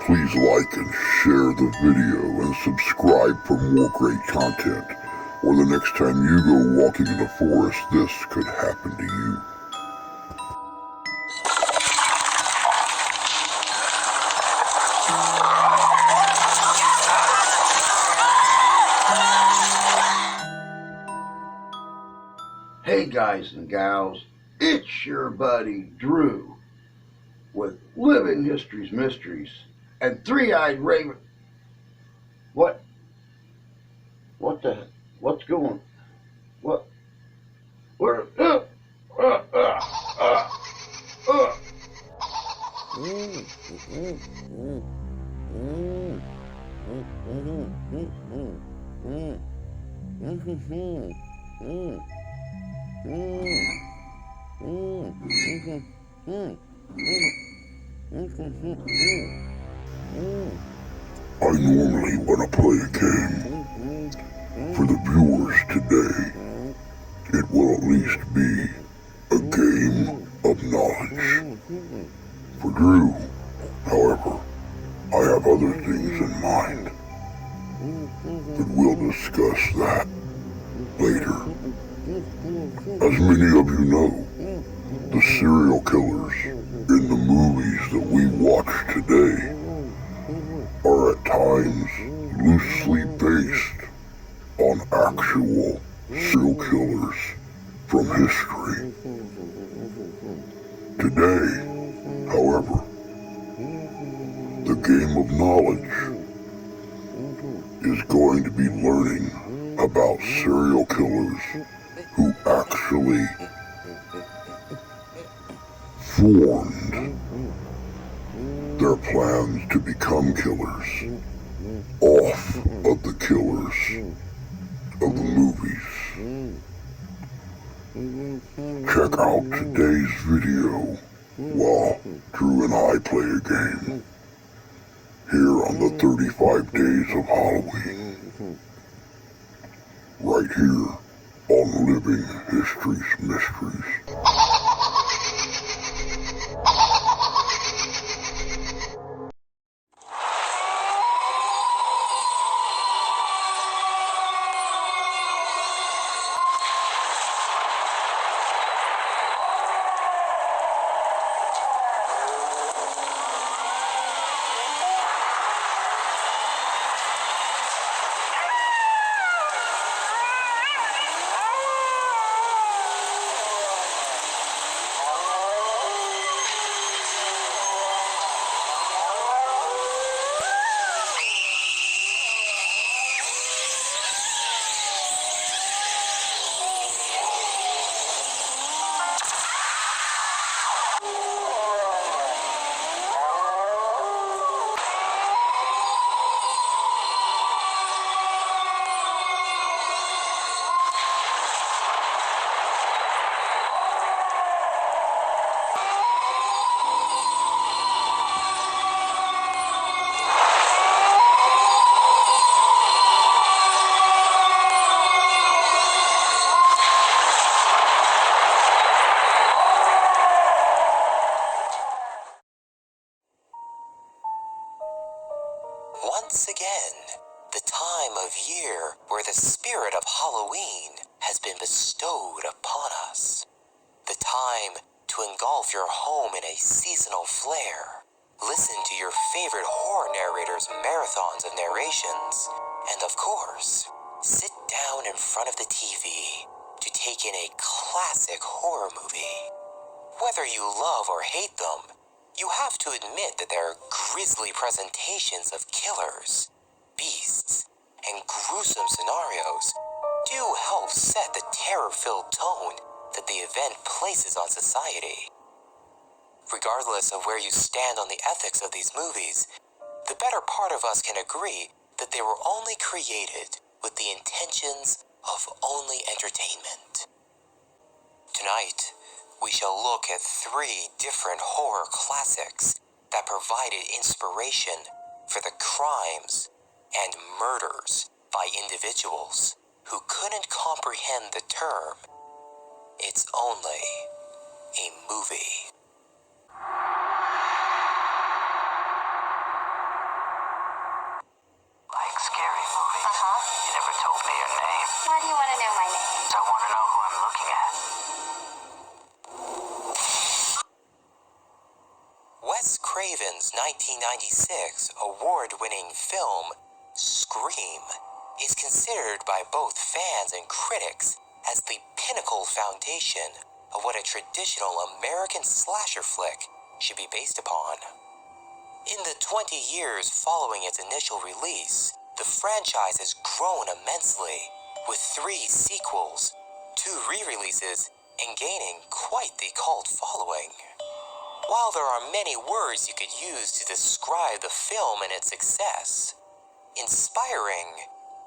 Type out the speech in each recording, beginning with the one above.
Please like and share the video and subscribe for more great content. Or the next time you go walking in the forest, this could happen to you. Hey guys and gals, it's your buddy Drew with Living History's Mysteries and Three-Eyed Raven. What the, what's going, what, where, I normally want to play a game. For the viewers today, it will at least be a game of knowledge. For Drew, however, I have other things in mind. But we'll discuss that later. As many of you know, the serial killers in the movies that we watch today are at times loosely based on actual serial killers from history. Today, however, the game of knowledge is going to be learning about serial killers who actually formed their plans to become killers off of the killers of the movies. Check out today's video while Drew and I play a game here on the 35 Days of Halloween, right here on Living History's Mysteries. Once again, the time of year where the spirit of Halloween has been bestowed upon us. The time to engulf your home in a seasonal flair. Listen to your favorite horror narrators' marathons of narrations. And of course, sit down in front of the TV to take in a classic horror movie. Whether you love or hate them, you have to admit that their grisly presentations of killers, beasts, and gruesome scenarios do help set the terror-filled tone that the event places on society. Regardless of where you stand on the ethics of these movies, the better part of us can agree that they were only created with the intentions of only entertainment. Tonight, we shall look at 3 different horror classics that provided inspiration for the crimes and murders by individuals who couldn't comprehend the term, "It's only a movie." Craven's 1996 award-winning film, Scream, is considered by both fans and critics as the pinnacle foundation of what a traditional American slasher flick should be based upon. In the 20 years following its initial release, the franchise has grown immensely, with 3 sequels, 2 re-releases, and gaining quite the cult following. While there are many words you could use to describe the film and its success, inspiring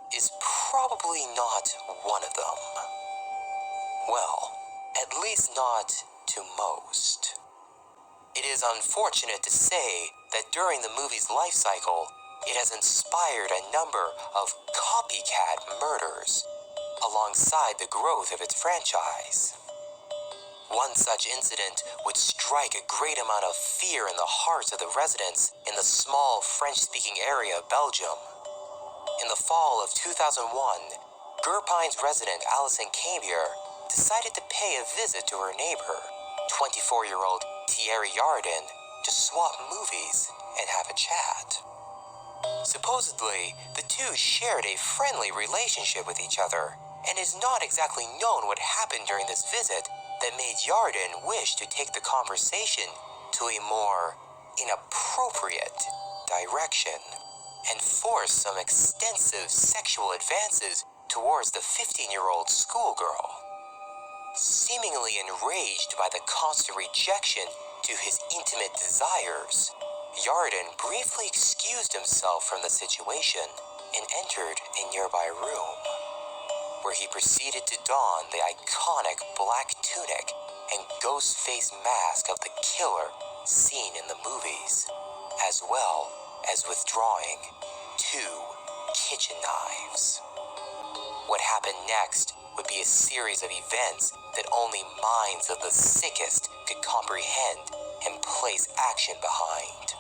is probably not one of them. Well, at least not to most. It is unfortunate to say that during the movie's life cycle, it has inspired a number of copycat murders alongside the growth of its franchise. One such incident would strike a great amount of fear in the hearts of the residents in the small French-speaking area of Belgium. In the fall of 2001, Gurpine's resident Alison Cambier decided to pay a visit to her neighbor, 24-year-old Thierry Yardin, to swap movies and have a chat. Supposedly, the two shared a friendly relationship with each other, and it is not exactly known what happened during this visit that made Yardin wish to take the conversation to a more inappropriate direction and force some extensive sexual advances towards the 15-year-old schoolgirl. Seemingly enraged by the constant rejection to his intimate desires, Yardin briefly excused himself from the situation and entered a nearby room, where he proceeded to don the iconic black tunic and ghost face mask of the killer seen in the movies, as well as withdrawing 2 kitchen knives. What happened next would be a series of events that only minds of the sickest could comprehend and place action behind.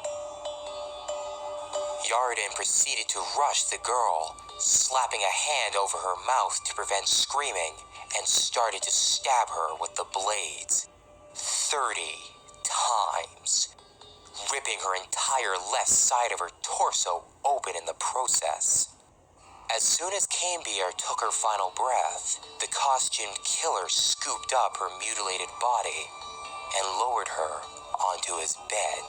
Yardin proceeded to rush the girl, slapping a hand over her mouth to prevent screaming, and started to stab her with the blades 30 times, ripping her entire left side of her torso open in the process. As soon as Cambier took her final breath, the costumed killer scooped up her mutilated body and lowered her onto his bed,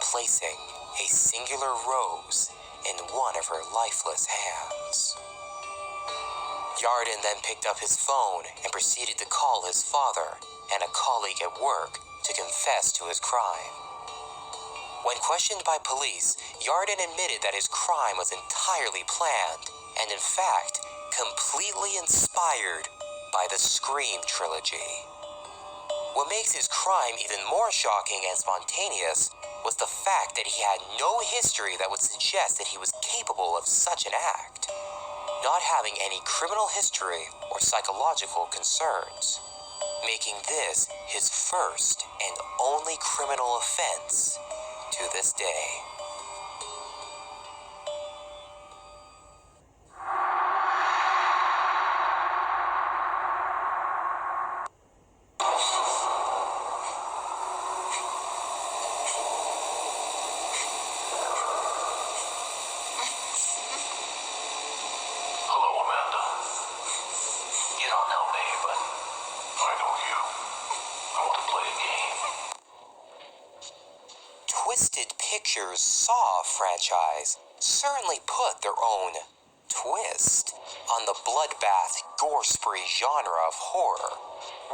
placing a singular rose in one of her lifeless hands. Yardin then picked up his phone and proceeded to call his father and a colleague at work to confess to his crime. When questioned by police, Yardin admitted that his crime was entirely planned and, in fact, completely inspired by the Scream trilogy. What makes his crime even more shocking and spontaneous was the fact that he had no history that would suggest that he was capable of such an act, not having any criminal history or psychological concerns, making this his first and only criminal offense to this day. Twisted Pictures' Saw franchise certainly put their own twist on the bloodbath, gore spree genre of horror.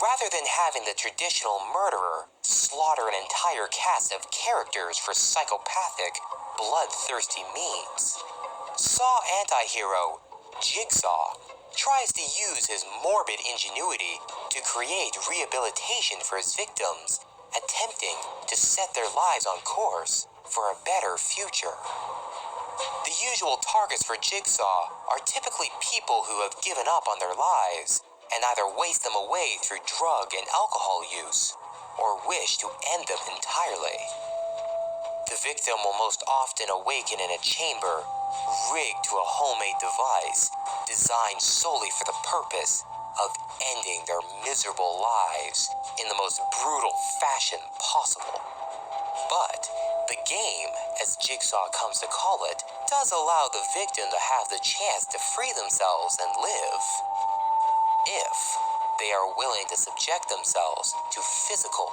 Rather than having the traditional murderer slaughter an entire cast of characters for psychopathic, bloodthirsty means, Saw anti-hero Jigsaw tries to use his morbid ingenuity to create rehabilitation for his victims, attempting to set their lives on course for a better future. The usual targets for Jigsaw are typically people who have given up on their lives and either waste them away through drug and alcohol use or wish to end them entirely. The victim will most often awaken in a chamber rigged to a homemade device designed solely for the purpose of ending their miserable lives in the most brutal fashion possible. But the game, as Jigsaw comes to call it, does allow the victim to have the chance to free themselves and live, if they are willing to subject themselves to physical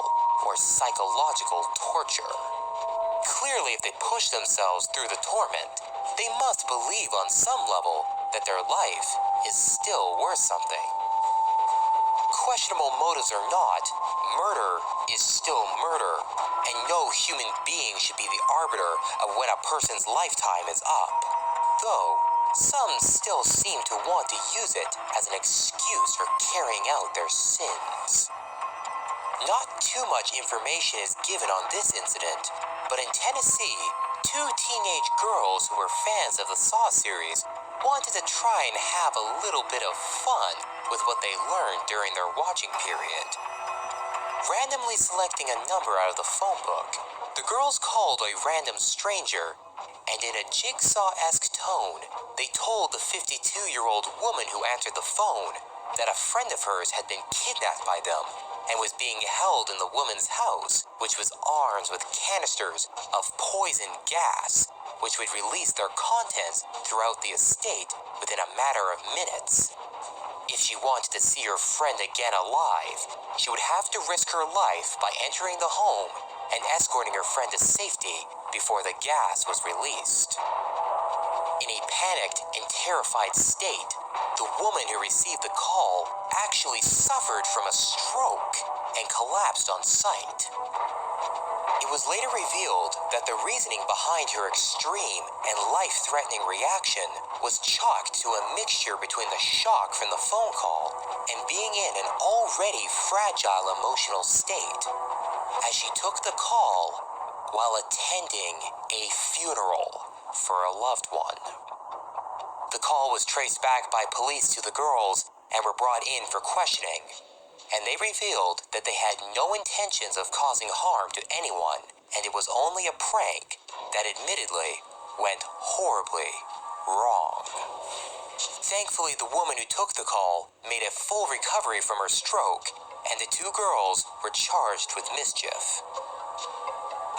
or psychological torture. Clearly, if they push themselves through the torment, they must believe on some level that their life is still worth something. Questionable motives or not, murder is still murder, and no human being should be the arbiter of when a person's lifetime is up. Though, some still seem to want to use it as an excuse for carrying out their sins. Not too much information is given on this incident, but in Tennessee, 2 teenage girls who were fans of the Saw series wanted to try and have a little bit of fun with what they learned during their watching period. Randomly selecting a number out of the phone book, the girls called a random stranger, and in a Jigsaw-esque tone, they told the 52-year-old woman who answered the phone that a friend of hers had been kidnapped by them and was being held in the woman's house, which was armed with canisters of poison gas, which would release their contents throughout the estate within a matter of minutes. If she wanted to see her friend again alive, she would have to risk her life by entering the home and escorting her friend to safety before the gas was released. In a panicked and terrified state, the woman who received the call actually suffered from a stroke and collapsed on sight. It was later revealed that the reasoning behind her extreme and life-threatening reaction was chalked to a mixture between the shock from the phone call and being in an already fragile emotional state, as she took the call while attending a funeral for a loved one. The call was traced back by police to the girls and were brought in for questioning, and they revealed that they had no intentions of causing harm to anyone, and it was only a prank that admittedly went horribly wrong. Thankfully, the woman who took the call made a full recovery from her stroke, and the 2 girls were charged with mischief.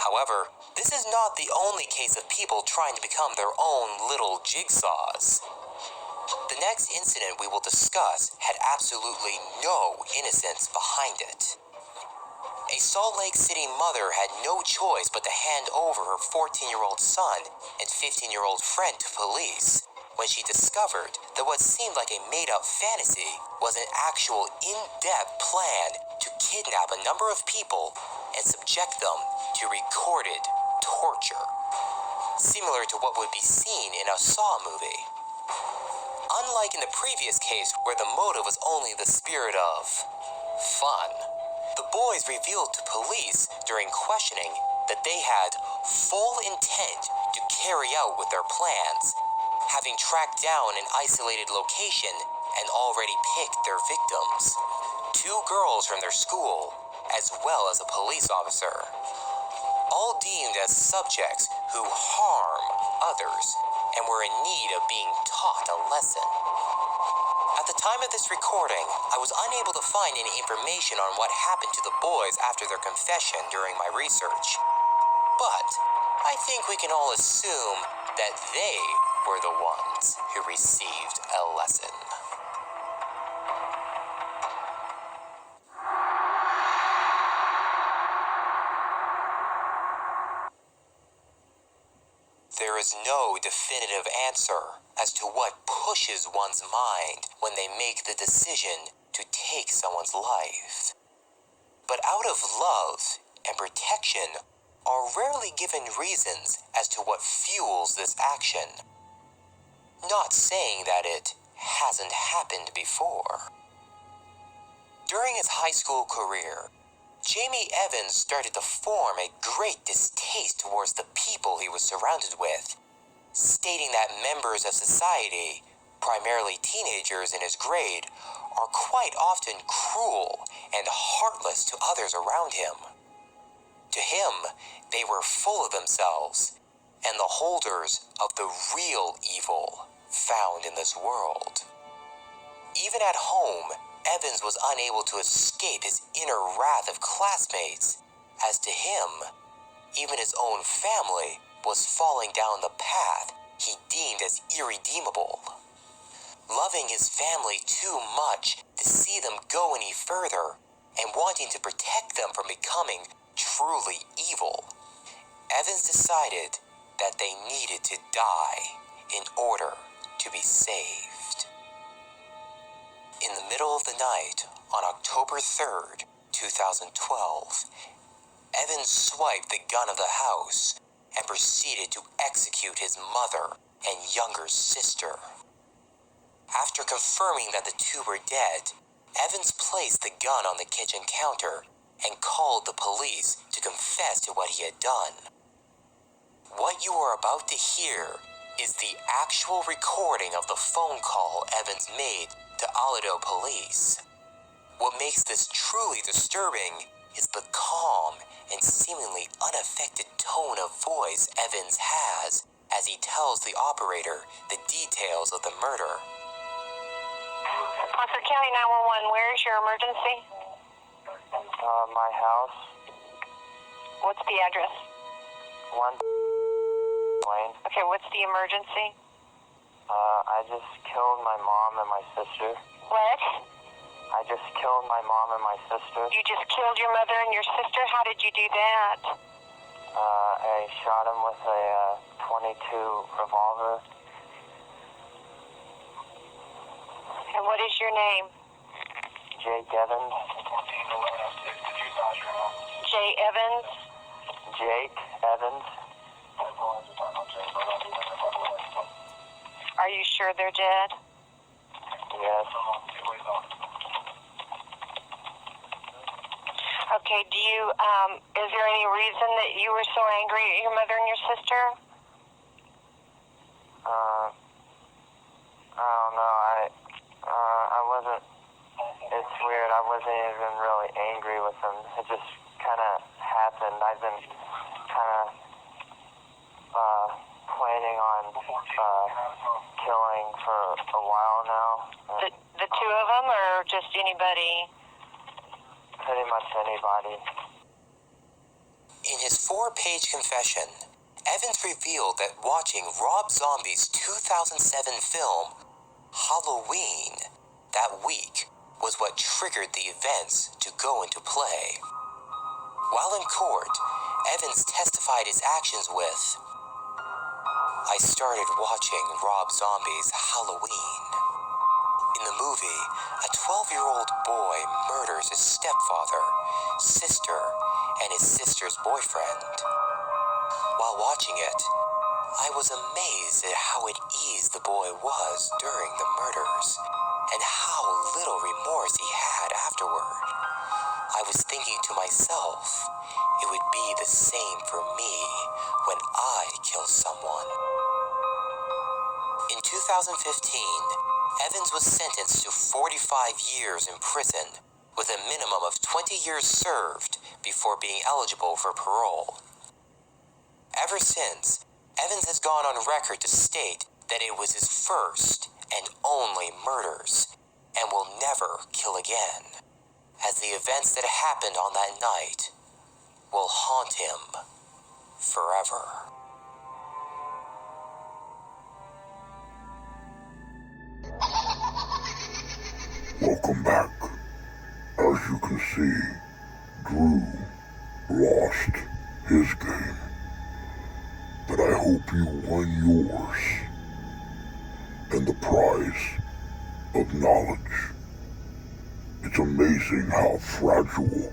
However, this is not the only case of people trying to become their own little jigsaws. The next incident we will discuss had absolutely no innocence behind it. A Salt Lake City mother had no choice but to hand over her 14-year-old son and 15-year-old friend to police when she discovered that what seemed like a made-up fantasy was an actual in-depth plan to kidnap a number of people and subject them to recorded torture, similar to what would be seen in a Saw movie. Unlike in the previous case where the motive was only the spirit of fun, the boys revealed to police during questioning that they had full intent to carry out with their plans, having tracked down an isolated location and already picked their victims, 2 girls from their school, as well as a police officer, all deemed as subjects who harm others and were in need of being taught a lesson. At the time of this recording, I was unable to find any information on what happened to the boys after their confession during my research, but I think we can all assume that they were the ones who received a lesson. There is no definitive answer as to what pushes one's mind when they make the decision to take someone's life. But out of love and protection are rarely given reasons as to what fuels this action. Not saying that it hasn't happened before. During his high school career, Jamie Evans started to form a great distaste towards the people he was surrounded with, stating that members of society, primarily teenagers in his grade, are quite often cruel and heartless to others around him. To him, they were full of themselves and the holders of the real evil found in this world. Even at home, Evans was unable to escape his inner wrath of classmates, as to him, even his own family was falling down the path he deemed as irredeemable. Loving his family too much to see them go any further and wanting to protect them from becoming truly evil, Evans decided that they needed to die in order to be saved. In the middle of the night on October 3rd, 2012, Evans swiped the gun of the house and proceeded to execute his mother and younger sister. After confirming that the two were dead, Evans placed the gun on the kitchen counter and called the police to confess to what he had done. What you are about to hear is the actual recording of the phone call Evans made to Aledo police. What makes this truly disturbing is the calm and seemingly unaffected tone of voice Evans has as he tells the operator the details of the murder. Placer County 911, where is your emergency? My house. What's the address? 1 Lane. Okay, what's the emergency? I just killed my mom and my sister. What? I just killed my mom and my sister. You just killed your mother and your sister? How did you do that? I shot him with a .22 revolver. And what is your name? Jake Evans. Jay Evans? Jake Evans. Are you sure they're dead? Yes. Okay, is there any reason that you were so angry at your mother and your sister? I don't know. I wasn't, it's weird. I wasn't even really angry with them. It just kind of happened. I've been kind of planning on killing for a while now. The two of them, or just anybody? Pretty much anybody. In his 4-page confession, Evans revealed that watching Rob Zombie's 2007 film, Halloween, that week was what triggered the events to go into play. While in court, Evans testified his actions with, "I started watching Rob Zombie's Halloween. In the movie, a 12-year-old boy murders his stepfather, sister, and his sister's boyfriend. While watching it, I was amazed at how at ease the boy was during the murders, and how little remorse he had afterward. I was thinking to myself, it would be the same for me when I kill someone." In 2015, Evans was sentenced to 45 years in prison, with a minimum of 20 years served before being eligible for parole. Ever since, Evans has gone on record to state that it was his first and only murders, and will never kill again, as the events that happened on that night will haunt him forever. Welcome back. As you can see, Drew lost his game. But I hope you won yours. And the prize of knowledge. It's amazing how fragile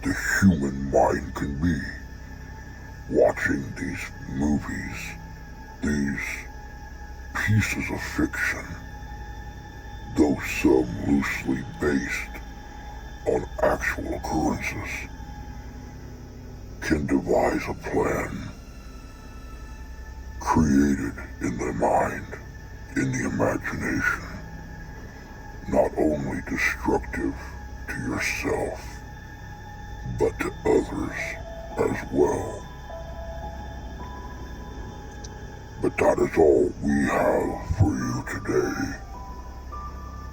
the human mind can be. Watching these movies, these pieces of fiction, though some loosely based on actual occurrences, can devise a plan created in the mind, in the imagination, not only destructive to yourself, but to others as well. But that is all we have for you today.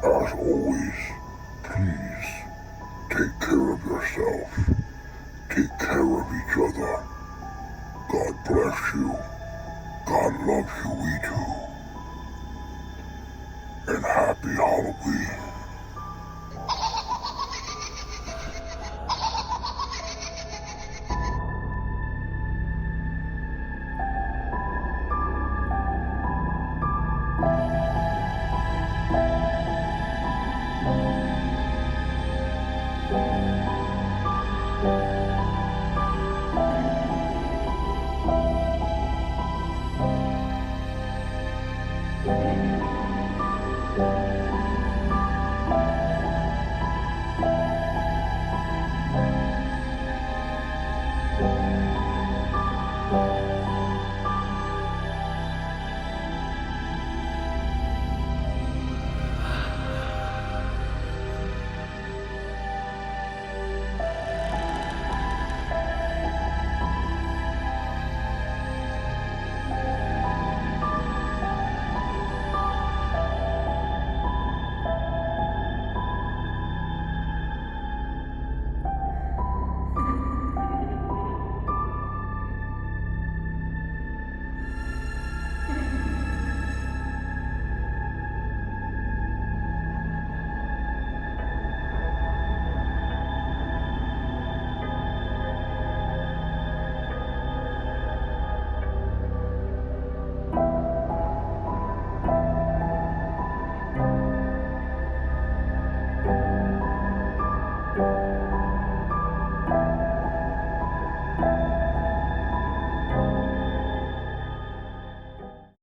As always, please take care of yourself, take care of each other, God bless you. God loves you, we do. And happy Halloween.